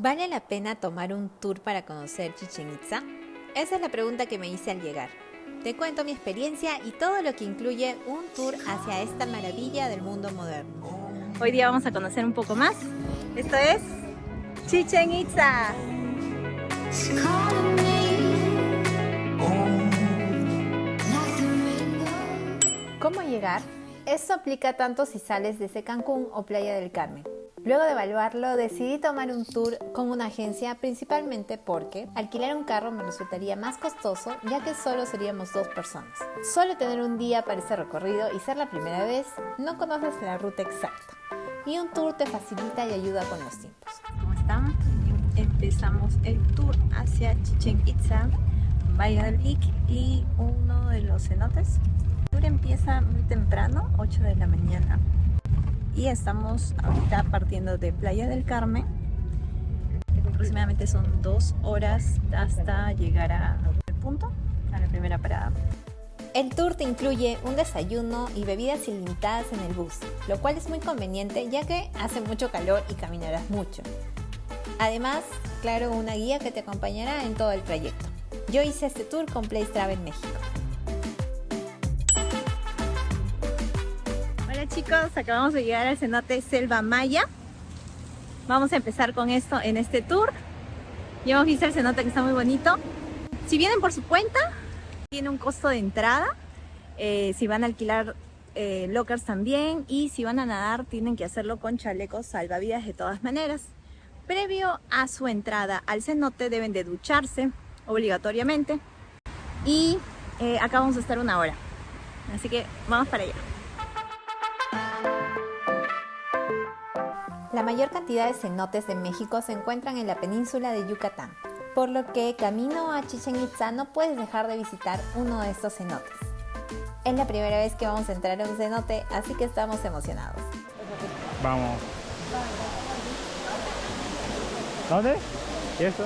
¿Vale la pena tomar un tour para conocer Chichén Itzá? Esa es la pregunta que me hice al llegar. Te cuento mi experiencia y todo lo que incluye un tour hacia esta maravilla del mundo moderno. Hoy día vamos a conocer un poco más. Esto es Chichén Itzá. ¿Cómo llegar? Esto aplica tanto si sales desde Cancún o Playa del Carmen. Luego de evaluarlo, decidí tomar un tour con una agencia principalmente porque alquilar un carro me resultaría más costoso ya que solo seríamos 2 personas. Solo tener un día para ese recorrido y ser la primera vez, no conoces la ruta exacta. Y un tour te facilita y ayuda con los tiempos. ¿Cómo están? Empezamos el tour hacia Chichén Itzá, Valladolid y uno de los cenotes. El tour empieza muy temprano, 8 de la mañana. Y estamos ahorita partiendo de Playa del Carmen. Aproximadamente son 2 horas hasta llegar al punto, a la primera parada. El tour te incluye un desayuno y bebidas ilimitadas en el bus, lo cual es muy conveniente ya que hace mucho calor y caminarás mucho. Además, claro, una guía que te acompañará en todo el trayecto. Yo hice este tour con Place Travel México. Hola chicos, acabamos de llegar al cenote Selva Maya. Vamos a empezar con esto en este tour. Ya hemos visto el cenote que está muy bonito. Si vienen por su cuenta, tiene un costo de entrada. Si van a alquilar lockers también, y si van a nadar tienen que hacerlo con chalecos salvavidas de todas maneras. Previo a su entrada al cenote deben de ducharse obligatoriamente y acá vamos a estar 1 hora. Así que vamos para allá. La mayor cantidad de cenotes de México se encuentran en la península de Yucatán, por lo que camino a Chichén Itzá no puedes dejar de visitar uno de estos cenotes. Es la primera vez que vamos a entrar a un cenote, así que estamos emocionados. Vamos. ¿Dónde? ¿Y eso?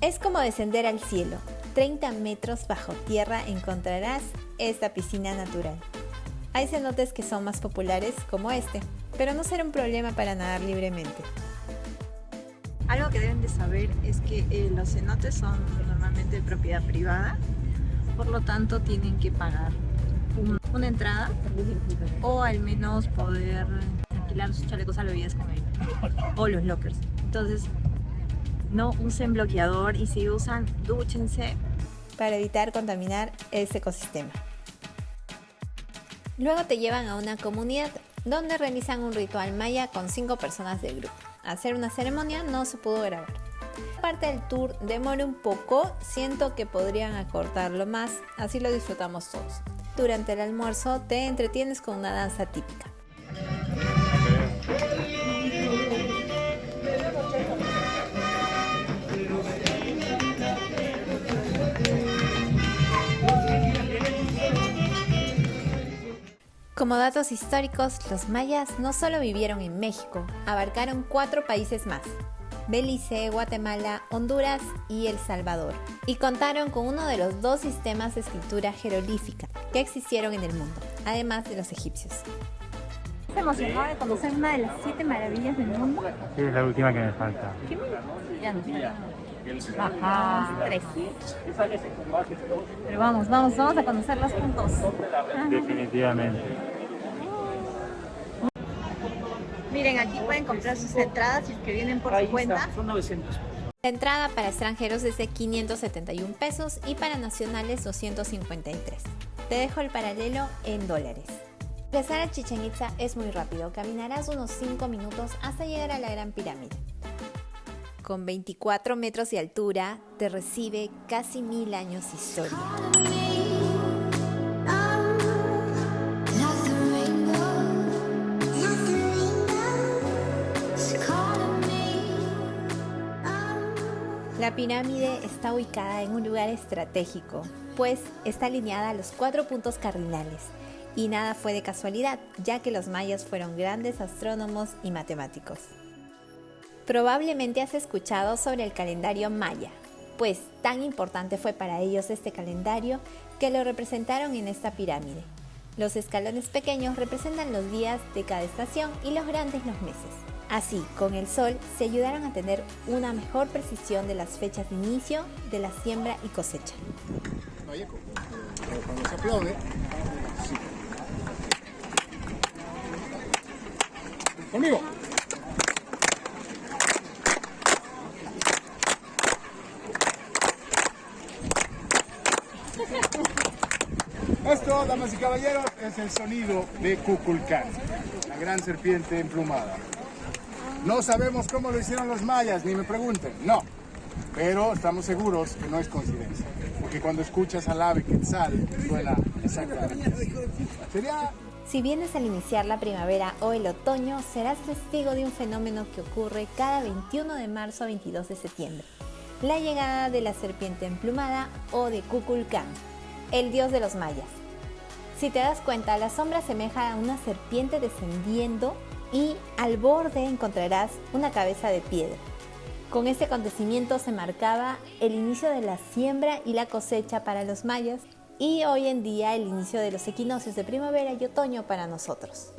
Es como descender al cielo. 30 metros bajo tierra encontrarás esta piscina natural. Hay cenotes que son más populares como este, pero no será un problema para nadar libremente. Algo que deben de saber es que los cenotes son normalmente de propiedad privada, por lo tanto tienen que pagar una entrada o al menos poder alquilar sus chalecos salvavidas con él o los lockers. Entonces no usen bloqueador y si usan, dúchense para evitar contaminar ese ecosistema. Luego te llevan a una comunidad donde realizan un ritual maya con 5 personas del grupo. Hacer una ceremonia no se pudo grabar. Parte del tour demora un poco, siento que podrían acortarlo más, así lo disfrutamos todos. Durante el almuerzo te entretienes con una danza típica. Como datos históricos, los mayas no solo vivieron en México, abarcaron 4 países más: Belice, Guatemala, Honduras y El Salvador, y contaron con uno de los 2 sistemas de escritura jeroglífica que existieron en el mundo, además de los egipcios. ¿Estás emocionado de conocer una de las 7 maravillas del mundo? Sí, es la última que me falta. ¿Qué ya nos bajamos 3. Pero vamos a conocerlas juntos. Definitivamente. Miren, aquí pueden comprar sus entradas si es que vienen por su cuenta. Son 900. La entrada para extranjeros es de 571 pesos y para nacionales 253. Te dejo el paralelo en dólares. Ingresar a Chichén Itzá es muy rápido, caminarás unos 5 minutos hasta llegar a la Gran Pirámide. Con 24 metros de altura, te recibe casi 1000 años de historia. La pirámide está ubicada en un lugar estratégico, pues está alineada a los 4 puntos cardinales. Y nada fue de casualidad, ya que los mayas fueron grandes astrónomos y matemáticos. Probablemente has escuchado sobre el calendario maya, pues tan importante fue para ellos este calendario que lo representaron en esta pirámide. Los escalones pequeños representan los días de cada estación y los grandes los meses. Así, con el sol, se ayudaron a tener una mejor precisión de las fechas de inicio de la siembra y cosecha. Cuando se aplaude, sí. Conmigo. Esto, damas y caballeros, es el sonido de Kukulcán, la gran serpiente emplumada. No sabemos cómo lo hicieron los mayas, ni me pregunten, no. Pero estamos seguros que no es coincidencia, porque cuando escuchas al ave quetzal suena exactamente así. Si vienes al iniciar la primavera o el otoño, serás testigo de un fenómeno que ocurre cada 21 de marzo a 22 de septiembre. La llegada de la serpiente emplumada o de Kukulcán, el dios de los mayas. Si te das cuenta, la sombra asemeja a una serpiente descendiendo y al borde encontrarás una cabeza de piedra. Con este acontecimiento se marcaba el inicio de la siembra y la cosecha para los mayas y hoy en día el inicio de los equinoccios de primavera y otoño para nosotros.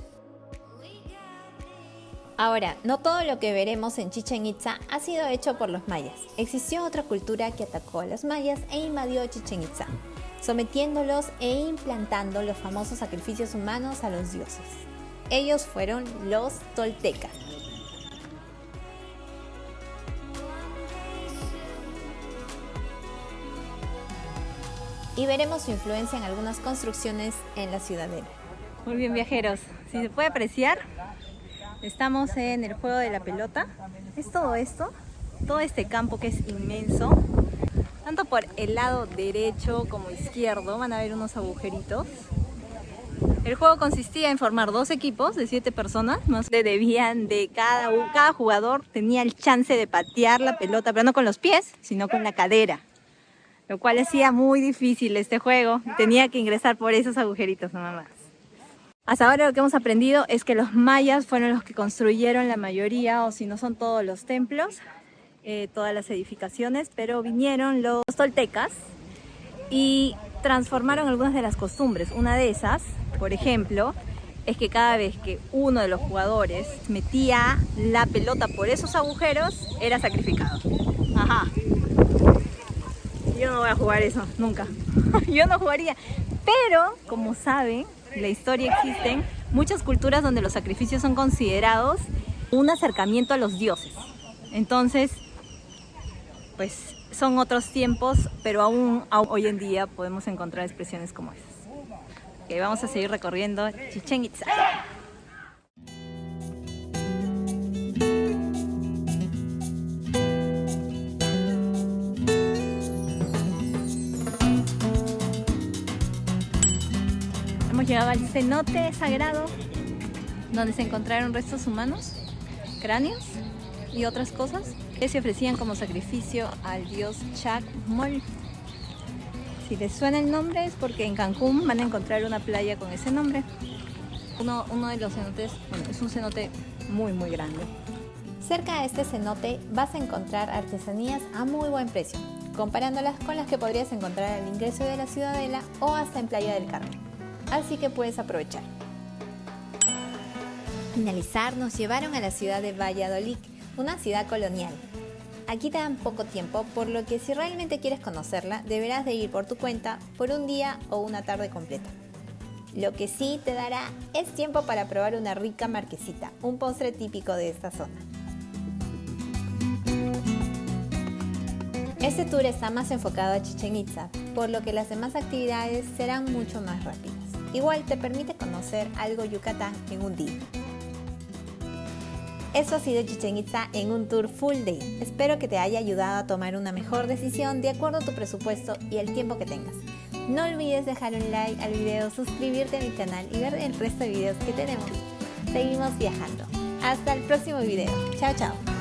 Ahora, no todo lo que veremos en Chichén Itzá ha sido hecho por los mayas. Existió otra cultura que atacó a los mayas e invadió Chichén Itzá, sometiéndolos e implantando los famosos sacrificios humanos a los dioses. Ellos fueron los toltecas. Y veremos su influencia en algunas construcciones en la ciudadela. Muy bien, viajeros. Si se puede apreciar, estamos en el juego de la pelota. Es todo esto, todo este campo que es inmenso. Tanto por el lado derecho como izquierdo van a ver unos agujeritos. El juego consistía en formar 2 equipos de 7 personas. Cada jugador tenía el chance de patear la pelota, pero no con los pies, sino con la cadera. Lo cual hacía muy difícil este juego. Tenía que ingresar por esos agujeritos nada más. Hasta ahora lo que hemos aprendido es que los mayas fueron los que construyeron la mayoría, o si no son todos los templos, todas las edificaciones, pero vinieron los toltecas y transformaron algunas de las costumbres. Una de esas, por ejemplo, es que cada vez que uno de los jugadores metía la pelota por esos agujeros, era sacrificado. Ajá. Yo no voy a jugar eso, nunca. Yo no jugaría. Pero, como saben, en la historia existen muchas culturas donde los sacrificios son considerados un acercamiento a los dioses. Entonces, pues son otros tiempos, pero aún hoy en día podemos encontrar expresiones como esas. Ok, vamos a seguir recorriendo Chichén Itzá. Hemos llegado al cenote sagrado, donde se encontraron restos humanos, cráneos y otras cosas que se ofrecían como sacrificio al dios Chacmol. Si les suena el nombre es porque en Cancún van a encontrar una playa con ese nombre. Uno de los cenotes, bueno, es un cenote muy muy grande. Cerca de este cenote vas a encontrar artesanías a muy buen precio, comparándolas con las que podrías encontrar al ingreso de la ciudadela o hasta en Playa del Carmen. Así que puedes aprovechar. Al finalizar, nos llevaron a la ciudad de Valladolid, una ciudad colonial. Aquí te dan poco tiempo, por lo que si realmente quieres conocerla, deberás de ir por tu cuenta por un día o una tarde completa. Lo que sí te dará es tiempo para probar una rica marquesita, un postre típico de esta zona. Este tour está más enfocado a Chichén Itzá, por lo que las demás actividades serán mucho más rápidas. Igual te permite conocer algo Yucatán en un día. Eso ha sido Chichén Itzá en un tour full day. Espero que te haya ayudado a tomar una mejor decisión de acuerdo a tu presupuesto y el tiempo que tengas. No olvides dejar un like al video, suscribirte a mi canal y ver el resto de videos que tenemos. Seguimos viajando. Hasta el próximo video. Chao, chao.